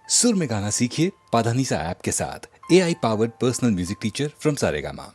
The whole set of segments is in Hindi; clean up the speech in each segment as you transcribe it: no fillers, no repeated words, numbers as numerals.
सुर में गाना सीखिए पाधानीसा ऐप के साथ। AI powered personal music teacher from Saregama.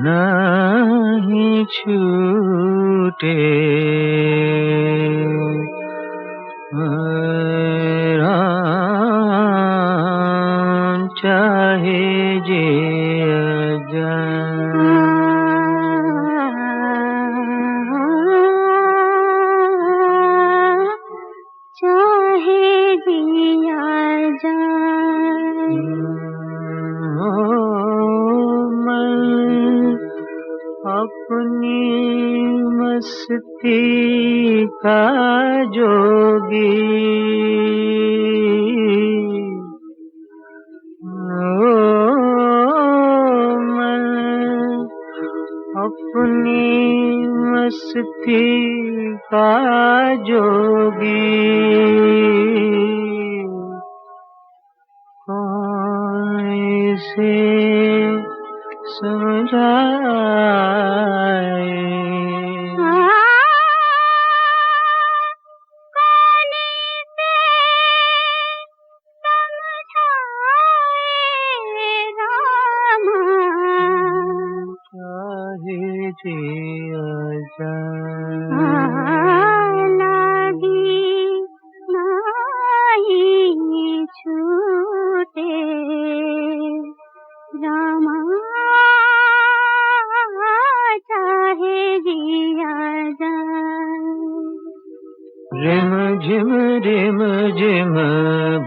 नहीं छूटे राम चाहे जे चाहे जिया अपनी मस्ती का जोगी मैं अपनी मस्ती का जोगी कौन से समझाए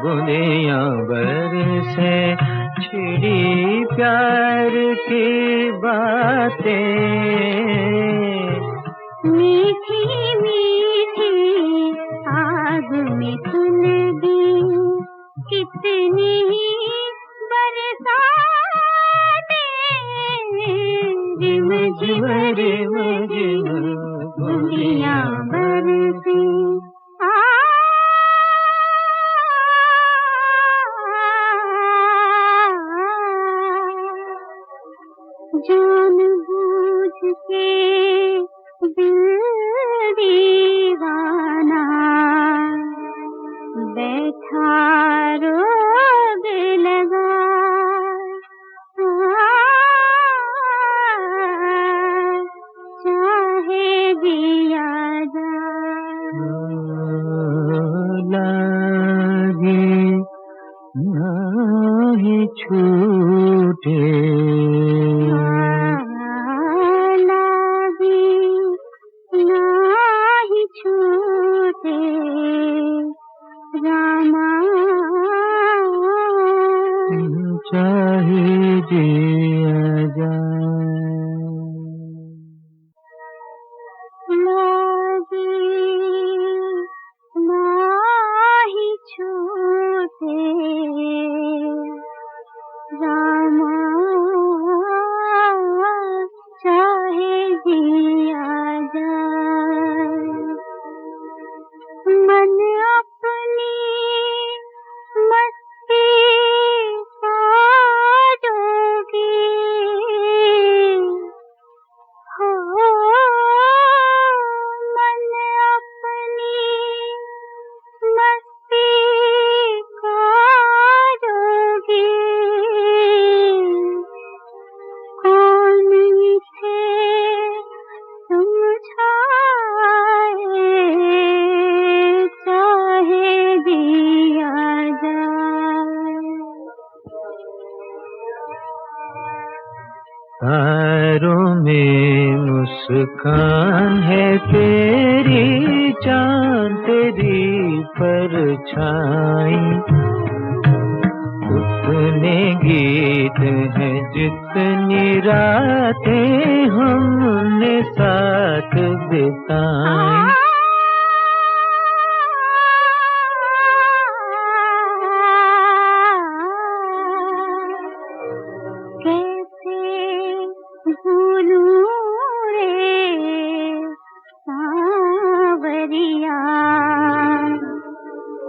बूंदियां बरसे छिड़ी प्यार की बातें मीठी मीठी आग में सुलगी कितनी बरसाते रिम झिम बूंदियां बरसी जान बूझ के दिल दीवाना बैठा रोग लगा चाहे दिया लागे नहीं छूटे चाहे जिया जाए लागे नाही छूटे रामा चाहे जिया जाए मन अपनी मस्ती तारों में मुस्कान है तेरी चांद तेरी परछाई उतने गीत हैं जितनी रातें हमने साथ बिताई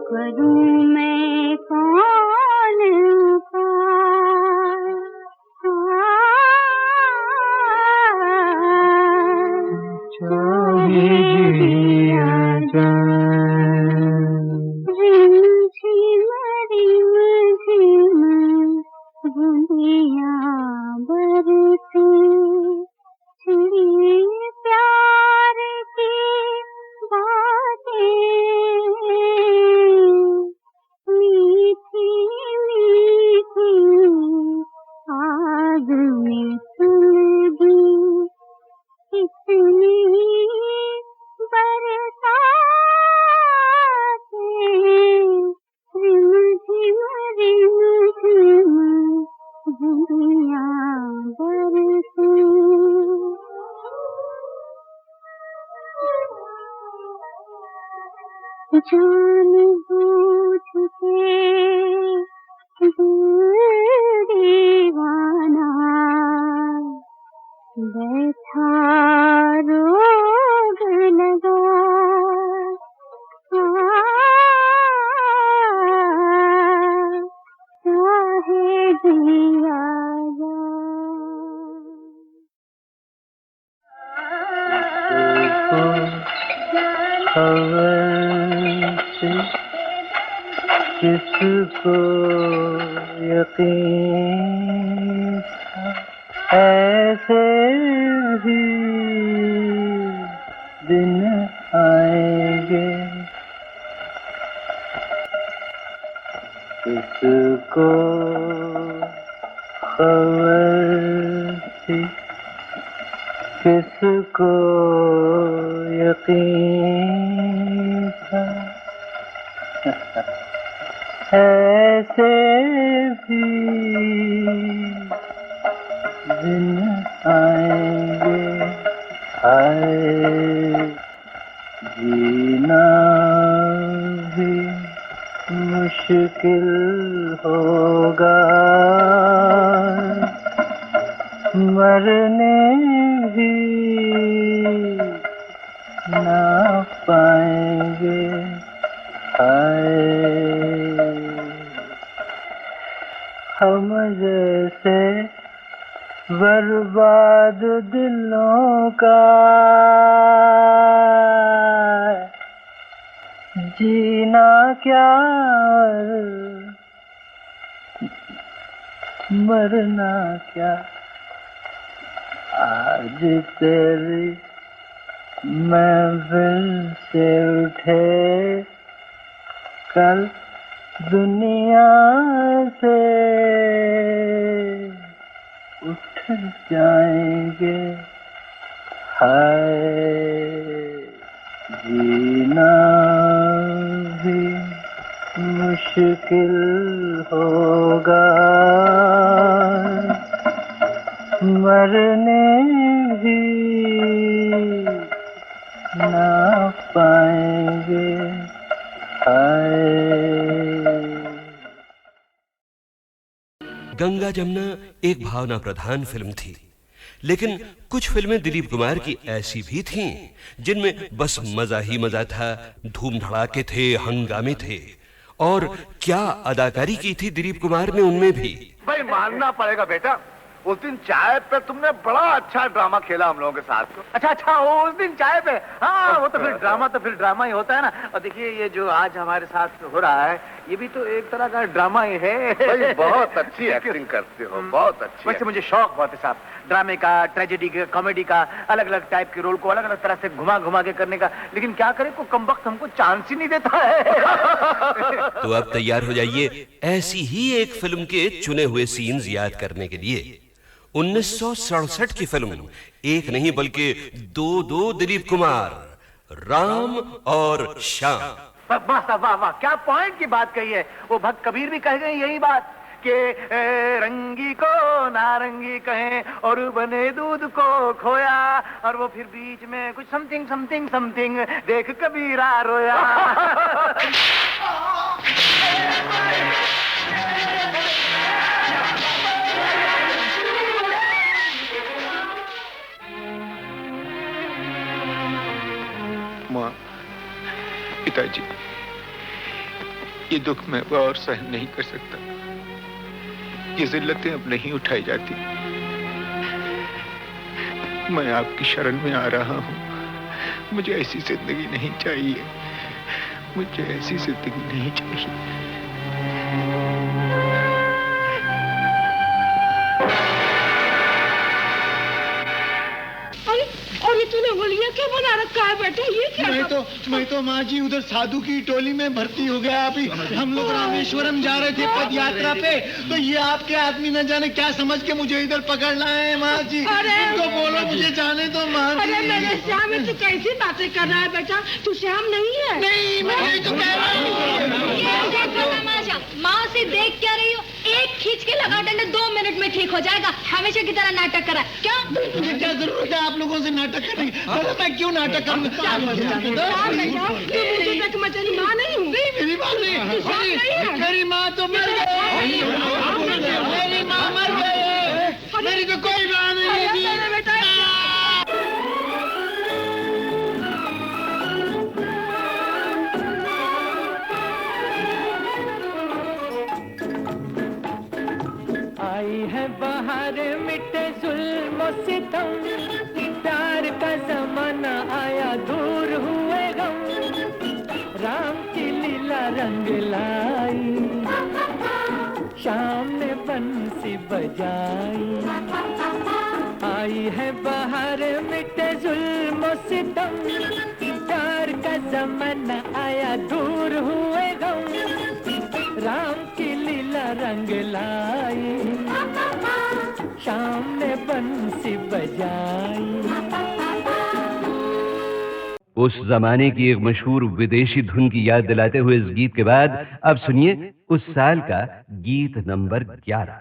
करूं मैं कौन चाहे जिया जाए रिम झिम बूंदियां बरसी छिड़ी प्यार की बातें मीठी मीठी आग में सुलगी कितनी बरसातें रिम झिम बूंदियां बरसी जान बूझ के दिल दीवाना बैठा रोग लगा चाहे दिया किसको यकीन था ऐसे भी दिन आएंगे किसको खबर थी किसको यकीन था ऐसे भी दिन आएंगे, हाय जीना भी मुश्किल होगा, मरने भी ना पाएंगे, हाय हम जैसे बर्बाद दिलों का जीना क्या मरना क्या। आज तेरी महफिल से उठे, कल दुनिया से उठ जाएंगे, हाय जीना भी मुश्किल होगा, मरने भी ना पाएंगे, हाय। गंगा जमुना एक भावना प्रधान फिल्म थी, लेकिन कुछ फिल्में दिलीप कुमार की ऐसी भी थीं जिनमें बस मजा ही मजा था, धूम धड़ाके थे, हंगामे थे। और क्या अदाकारी की थी दिलीप कुमार ने उनमें भी। भाई मानना पड़ेगा बेटा, उस दिन चाय पे तुमने बड़ा अच्छा ड्रामा खेला हम लोगों के साथ। अच्छा उस दिन चाय पे, हाँ वो तो फिर ड्रामा ही होता है ना। और देखिए ये जो आज हमारे साथ हो रहा है, ये भी तो एक तरह का ड्रामा ही है। भाई बहुत अच्छी एक्टिंग करते हो, बहुत अच्छी। वैसे मुझे शौक बहुत है साहब, ड्रामे का, ट्रेजेडी का, कॉमेडी का, अलग अलग टाइप के रोल को अलग अलग तरह से घुमा घुमा के करने का। लेकिन क्या करे, को कमबख्त हमको चांस ही नहीं देता है। तो अब तैयार हो जाइए ऐसी ही एक फिल्म के चुने हुए सीन्स याद करने के लिए। 1967 की फिल्म, एक नहीं बल्कि दो दिलीप कुमार, राम और श्याम। वाह वाह वाह, क्या पॉइंट की बात कही है। वो भक्त कबीर भी कह गए यही बात कि रंगी को नारंगी कहें और बने दूध को खोया, और वो फिर बीच में कुछ समथिंग समथिंग समथिंग देख कबीरा रोया। माँ, पिताजी, ये दुख मैं और सहन नहीं कर सकता। ये जिल्लतें अब नहीं उठाई जाती। मैं आपकी शरण में आ रहा हूँ। मुझे ऐसी जिंदगी नहीं चाहिए, मुझे ऐसी जिंदगी नहीं चाहिए। और ये तूने होलिया क्या बना रखा है बेटा, ये क्या? मैं तो माँ जी उधर साधु की टोली में भर्ती हो गया। अभी हम लोग रामेश्वरम जा रहे थे पद यात्रा पे, तो ये आपके आदमी न जाने क्या समझ के मुझे इधर पकड़ लाए हैं माँ जी। तो बोलो मुझे जाने दो माँ जी। अरे मेरे श्याम, तू कैसी बातें कर रहा है बेटा? तू श्याम नहीं है। नहीं, मैं तो कह रहा हूँ। माँ से देख क्या रही हो? एक खींच के लगा डंडे 2 मिनट में ठीक हो जाएगा। हमेशा की तरह नाटक करा क्या? मुझे क्या जरूरत है आप लोगों से नाटक करने की? मैं क्यों नाटक करूँ? मेरी माँ नहीं हूँ। मेरी माँ नहीं, मेरी माँ तो मर गई। मेरी माँ मर गई, मेरी तो कोई माँ नहीं है। आई है बाहर मिटे जुल्म सितम, प्यार का जमाना आया दूर हुए गम, राम की लीला रंग लाई, शाम ने बंसी बजाई। आई है बाहर मिटे जुल्म सितम, प्यार का जमाना आया दूर हुए गम, राम की लीला रंग लाई, शाम ने बंसी बजाई। उस जमाने की एक मशहूर विदेशी धुन की याद दिलाते हुए इस गीत के बाद अब सुनिए उस साल का गीत नंबर 11।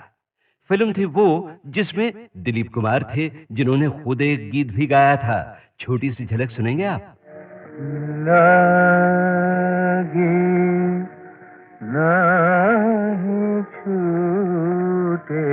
फिल्म थी वो जिसमें दिलीप कुमार थे, जिन्होंने खुद एक गीत भी गाया था। छोटी सी झलक सुनेंगे आप? लागी नहीं छूटे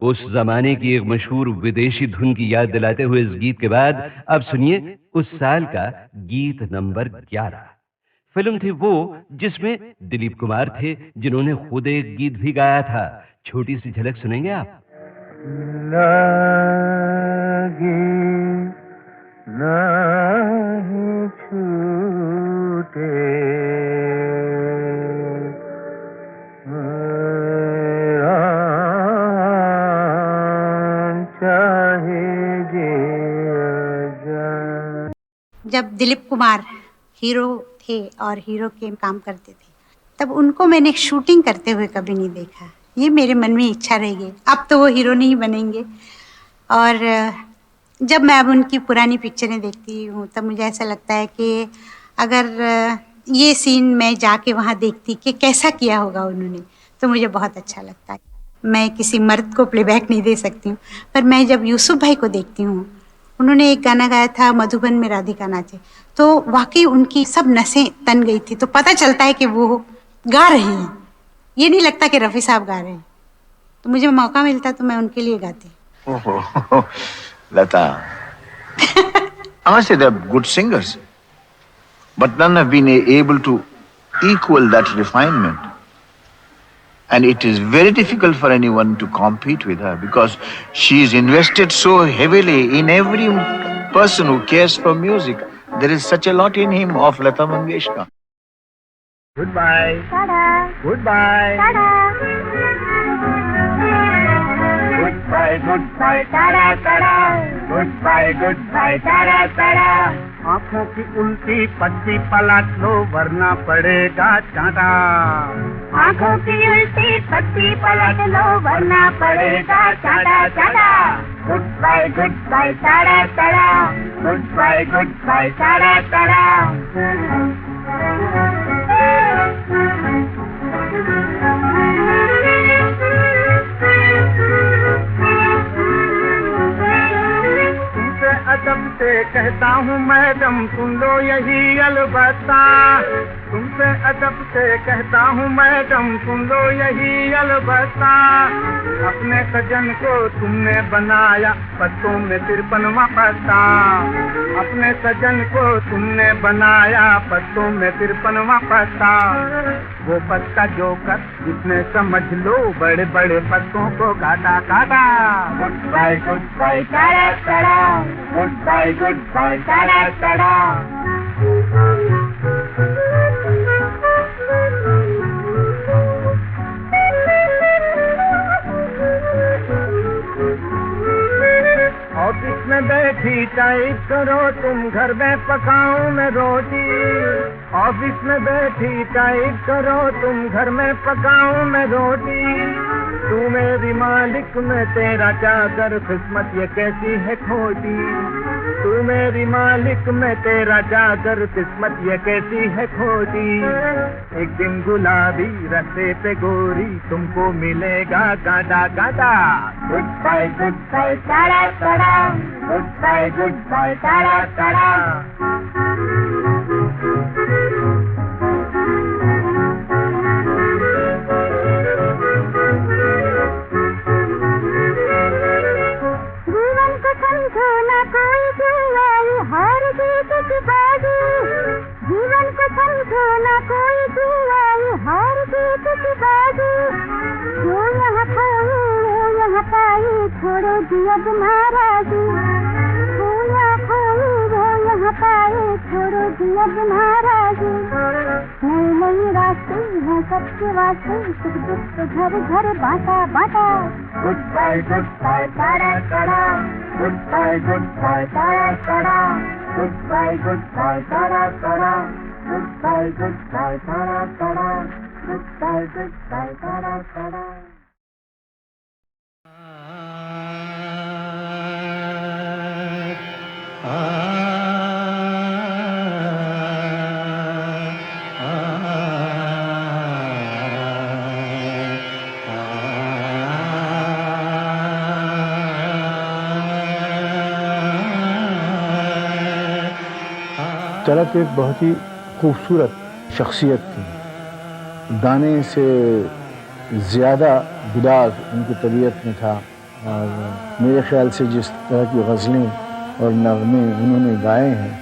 उस जमाने की एक मशहूर विदेशी धुन की याद दिलाते हुए इस गीत के बाद अब सुनिए उस साल का गीत नंबर 11। फिल्म थी वो जिसमें दिलीप कुमार थे, जिन्होंने खुद एक गीत भी गाया था। छोटी सी झलक सुनेंगे आप? लागी नहीं छूटे जब दिलीप कुमार हीरो थे और हीरो के काम करते थे, तब उनको मैंने शूटिंग करते हुए कभी नहीं देखा। ये मेरे मन में इच्छा रह गई। अब तो वो हीरो नहीं बनेंगे, और जब मैं अब उनकी पुरानी पिक्चरें देखती हूँ तब मुझे ऐसा लगता है कि अगर ये सीन मैं जाके वहाँ देखती कि कैसा किया होगा उन्होंने, तो मुझे बहुत अच्छा लगता है। मैं किसी मर्द को प्लेबैक नहीं दे सकती हूँ, पर मैं जब यूसुफ भाई को देखती हूँ, उन्होंने एक गाना गाया था मधुबन में राधिका नाचे, तो वाकई उनकी सब नसें तन गई थी। तो पता चलता है कि वो गा रहे हैं, ये नहीं लगता कि रफ़ी साहब गा रहे हैं। तो मुझे मौका मिलता तो मैं उनके लिए गाती। ओहो, लता, I must say they're good singers, but none have been able to equal that refinement. And it is very difficult for anyone to compete with her because she's invested so heavily in every person who cares for music. There is such a lot in him of Lata Mangeshkar. Goodbye. Ta-da. Goodbye. Ta-da. Goodbye, goodbye, Ta-da, ta-da. goodbye, goodbye, tada, tada. आँखों की उल्टी पट्टी पलट लो वरना पड़ेगा चाटा। आँखों की उल्टी पट्टी पलट लो वरना पड़ेगा चाटा चाटा। Goodbye, goodbye, tada tada. goodbye, goodbye, tada, tada. अदब से कहता हूँ मैडम सुन लो यही अलबत्ता। तुमसे अदब से कहता हूँ मैडम सुन लो यही अलबत्ता। अपने सजन को तुमने बनाया पत्तों में 53वां पत्ता। अपने सजन को तुमने बनाया पत्तों में 53वां पत्ता। वो पत्ता जोकर जिसने समझ लो बड़े बड़े पत्तों को काटा काटा। Goodbye, goodbye, tada tada. goodbye, goodbye, tada, tada. Office में बैठी टाइप करो तुम घर में पकाऊं मैं रोटी। ऑफिस में बैठी टाइप करो तुम घर में पकाऊं मैं रोटी। तू मेरी मालिक मैं तेरा चादर किस्मत ये कैसी है खोटी। तू मेरी मालिक मैं तेरा चादर किस्मत ये कैसी है खोटी। एक दिन गुलाबी रस्ते पे गोरी तुमको मिलेगा गादा गादा। Goodbye, goodbye, tada tada. goodbye, goodbye, tada, tada. जीवन को समझो ना कोई जुआई हार जीत की बाजी। जीवन को समझो ना कोई जुआई हार जीत की बाजी। जो यहाँ खाई वो यहाँ पाई छोड़ो दिया नाराजी। जो यहाँ खाई वो यहाँ पाई छोड़ो दिया नाराजी। नई नई रास्ते हैं सबके वास्ते सुख दुख तो घर घर बांटा बांटा। Goodbye, goodbye, tada, tada. Goodbye, goodbye, tada, tada. Goodbye, goodbye, tada, tada. Goodbye, goodbye, ta-da-ta-da. Goodbye, goodbye, ta-da-ta-da. तिलक एक बहुत ही खूबसूरत शख्सियत थी। गाने से ज़्यादा गुदाज उनकी तबीयत में था और मेरे ख्याल से जिस तरह की गज़लें और नग़मे उन्होंने गाए हैं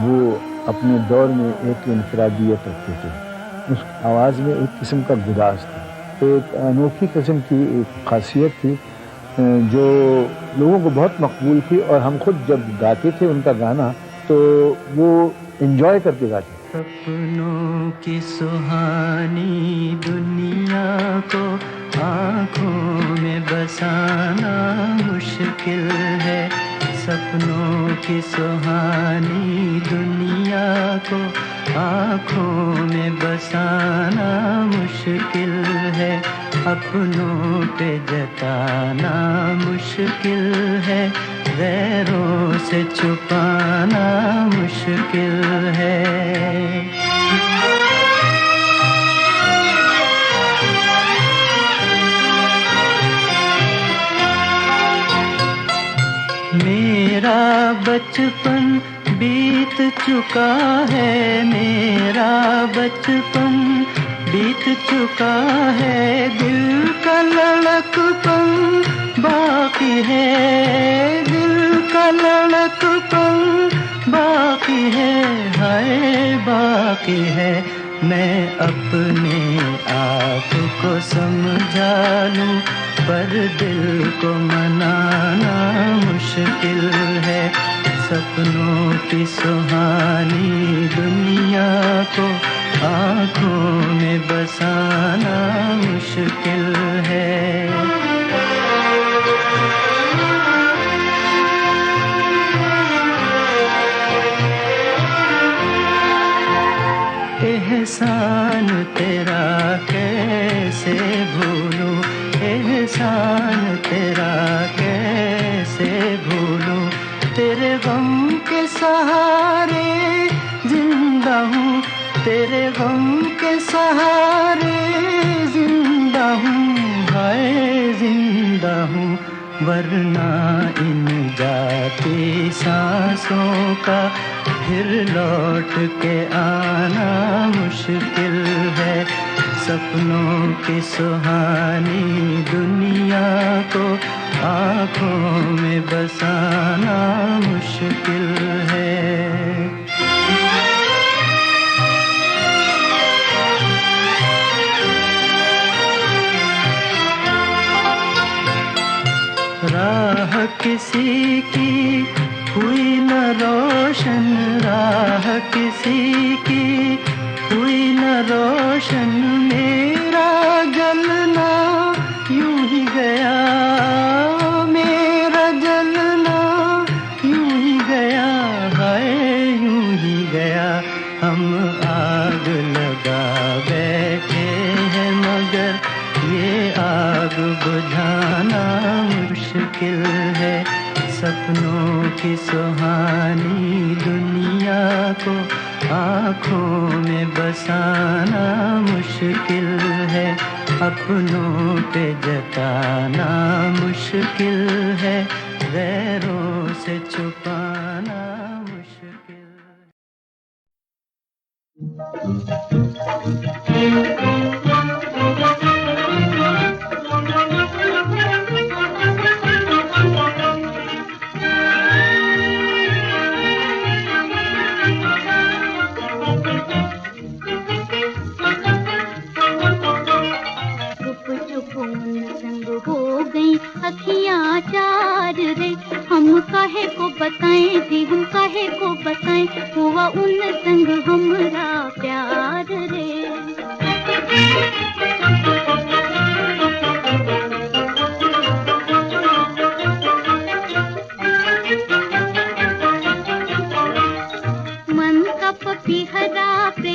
वो अपने दौर में एक इनफरादियत रखते थे। उस आवाज़ में एक किस्म का गुदाज था, एक अनोखी किस्म की एक ख़ासियत थी जो लोगों को बहुत मकबूल थी और हम खुद जब गाते थे उनका गाना तो वो एंजॉय करके गाते। सपनों की सुहानी दुनिया को आँखों में बसाना मुश्किल है। सपनों की सुहानी दुनिया को आँखों में बसाना मुश्किल है। अपनों पे जताना मुश्किल है, गैरों से छुपाना मुश्किल है। मेरा बचपन बीत चुका है, मेरा बचपन बीत चुका है, दिल का लड़कपन बाकी है, दिल का लड़कपन बाकी है, हाय बाकी है। मैं अपने आप को समझा लूं पर दिल को मनाना मुश्किल है। सपनों की सुहानी दुनिया को आँखों में बसाना मुश्किल है। एहसान तेरा कैसे भूलूं, एहसान तेरा कैसे भूलूं, तेरे गम के सहारे जिंदा हूँ, तेरे गम के सहारे जिंदा हूँ, हाय जिंदा हूँ। वरना इन जाती सांसों का फिर लौट के आना मुश्किल है। सपनों की सुहानी दुनिया को आँखों में बसाना मुश्किल है। राह किसी की हुई न रोशन, राह किसी की हुई न रोशन, मेरा जलना यूं ही गया, मेरा जलना यूं ही गया, हाय यूं ही गया। हम आग लगा बैठे हैं मगर ये आग बुझाना मुश्किल है। सपनों की सुहानी दुनिया को आँखों में बसाना मुश्किल है। अपनों पे जताना मुश्किल है, गैरों से छुपाना मुश्किल। अखियाँ चार रे, हम काहे को बताएं जी, हम काहे को बताएं, हुआ उन संग हमरा प्यार रे। मन का पपीहरा पे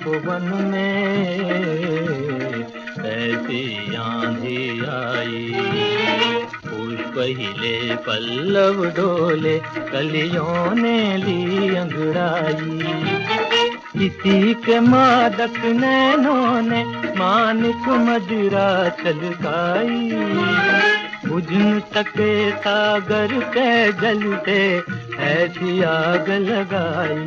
उपवन में ऐसी आंधी आई, पुष्प हिले पल्लव डोले, कलियों ने ली अंगड़ाई। इसी के मादक नैनों ने मानिक मदिरा छलकाई, बुझ न सके सागर के जलते ऐसी आग लगाई।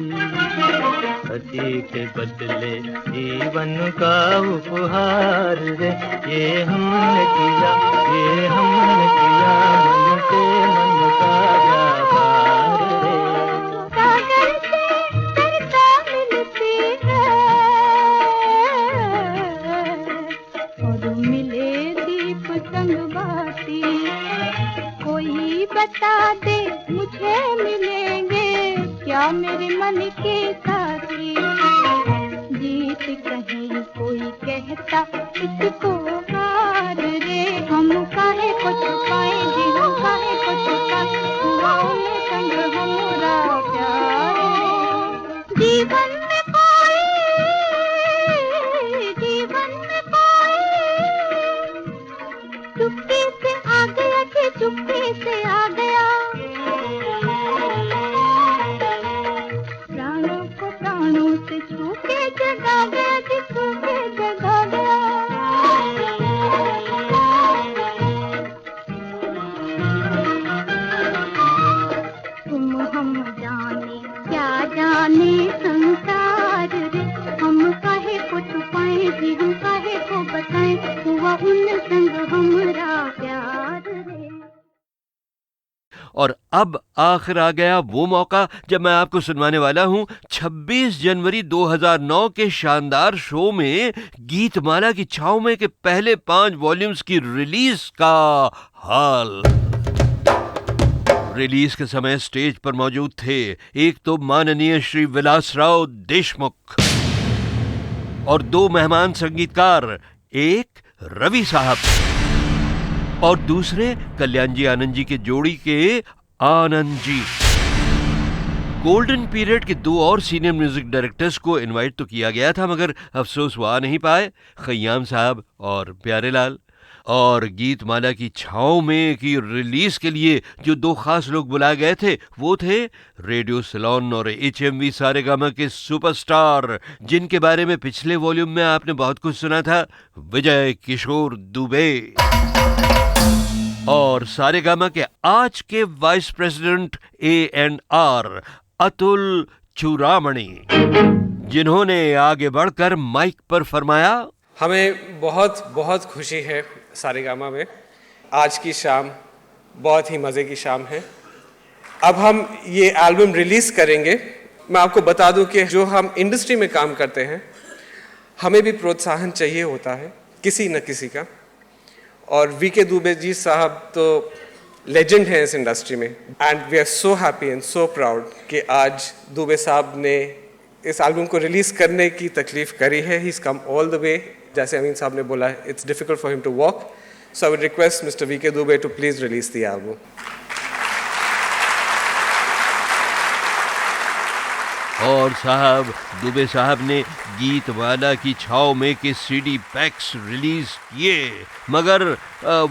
सती के बदले जीवन का उपहार रे, ये हमने किया, ये हमने किया, मन से मन का व्यापार रे। सागर से सरिता मिलती है और मिले दीप संग बाती, कोई बता दे मुझे मिलेंगे क्या मेरे मन के साथी। जीत कहीं कोई कहता इसको हार रे, हम काहे को छुपाए जी, हम काहे को छुपाए, हुआओं में संग हमारा प्यार रे। जीवन में कोई, जीवन में कोई चुप्पी से आ गया कि चुप्पी से आ गया, प्राणों को प्राणों से छू के जगा गया कि छू के जगा गया। तुम हम जाने क्या जाने संसार रे, हम काहे को छुपाए जी, हम काहे को बताएं, हुआ उन संग हमरा प्यार रे। और अब आखिर आ गया वो मौका जब मैं आपको सुनवाने वाला हूं 26 जनवरी 2009 के शानदार शो में गीतमाला की छाव में के पहले 5 वॉल्यूम्स की रिलीज का हाल। रिलीज के समय स्टेज पर मौजूद थे एक तो माननीय श्री विलासराव देशमुख और 2 मेहमान संगीतकार, एक रवि साहब और दूसरे कल्याण जी आनंद जी के जोड़ी के आनंद जी। गोल्डन पीरियड के 2 और सीनियर म्यूजिक डायरेक्टर्स को इनवाइट तो किया गया था, मगर अफसोस वो आ नहीं पाए, खय्याम साहब और प्यारेलाल। और गीतमाला की छाँव में की रिलीज के लिए जो 2 खास लोग बुलाए गए थे वो थे रेडियो सिलोन और HMV सारेगामा के सुपरस्टार, जिनके बारे में पिछले वॉल्यूम में आपने बहुत कुछ सुना था, विजय किशोर दुबे। और सारेगामा के आज के वाइस प्रेसिडेंट A&R अतुल चूड़ामणि, जिन्होंने आगे बढ़कर माइक पर फरमाया, हमें बहुत बहुत खुशी है सारेगामा में। आज की शाम बहुत ही मज़े की शाम है। अब हम ये एल्बम रिलीज़ करेंगे। मैं आपको बता दूं कि जो हम इंडस्ट्री में काम करते हैं, हमें भी प्रोत्साहन चाहिए होता है किसी न किसी का। और VK दुबे जी साहब तो लेजेंड हैं इस इंडस्ट्री में, and we are so happy and so proud कि आज दुबे साहब ने इस एल्बम को रिलीज़ करने की तकलीफ़ करी है। He is come all the way. जैसे अमीन साहब ने बोला, it's difficult for him to walk, so I would request mister VK Dubey to please release the album. और साहब दुबे साहब ने गीतमाला की छाव में के CD पैक्स रिलीज किए, मगर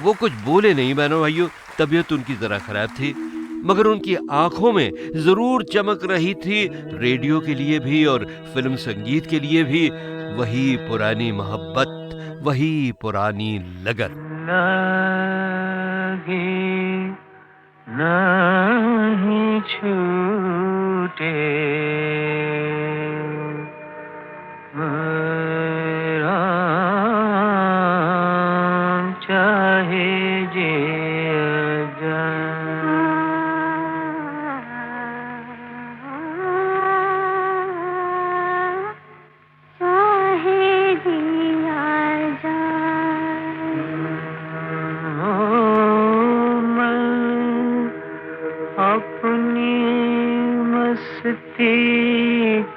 वो कुछ बोले नहीं बहनों भाइयों, तबीयत उनकी ज़रा ख़राब थी, मगर उनकी आंखों में ज़रूर चमक रही थी रेडियो के लिए भी और फिल्म संगीत के लिए भी वही पुरानी मोहब्बत, वही पुरानी लगन। नहीं छूटे चाहे जे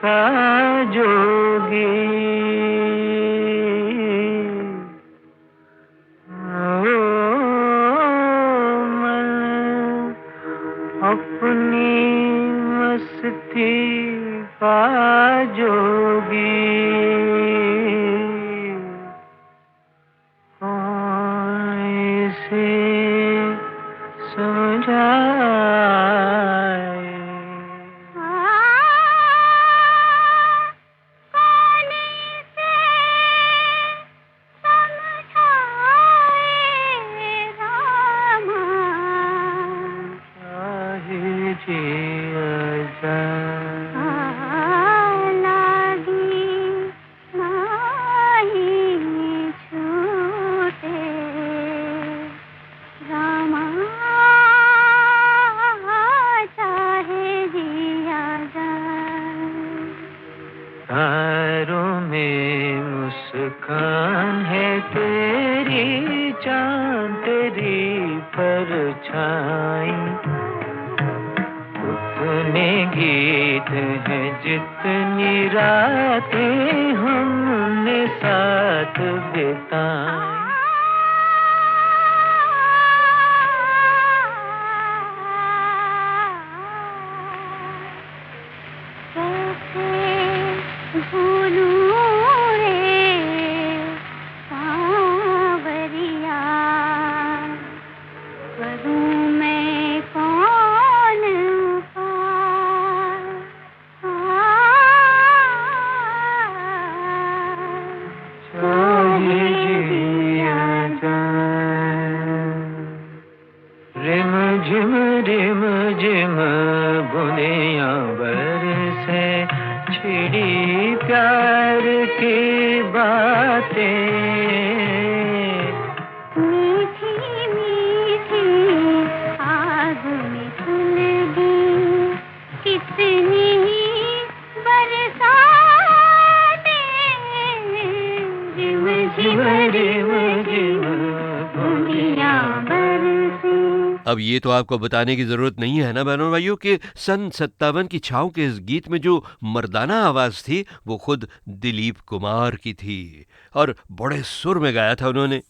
का जोगी अपनी मस्ती का जोगी तारों में मुस्कान है तेरी, चांद तेरी परछाई, उतने गीत हैं जितनी रातें हमने साथ बिताई। रिम झिम बुनियां बरसे, छिड़ी प्यार की बातें, मीठी मीठी आग में सुलगी कितनी बरसातें, रिम झिम बुनियां बरसे। अब ये तो आपको बताने की जरूरत नहीं है ना बहनों भाइयों कि सन 57 की छाँव के इस गीत में जो मर्दाना आवाज थी वो खुद दिलीप कुमार की थी और बड़े सुर में गाया था उन्होंने।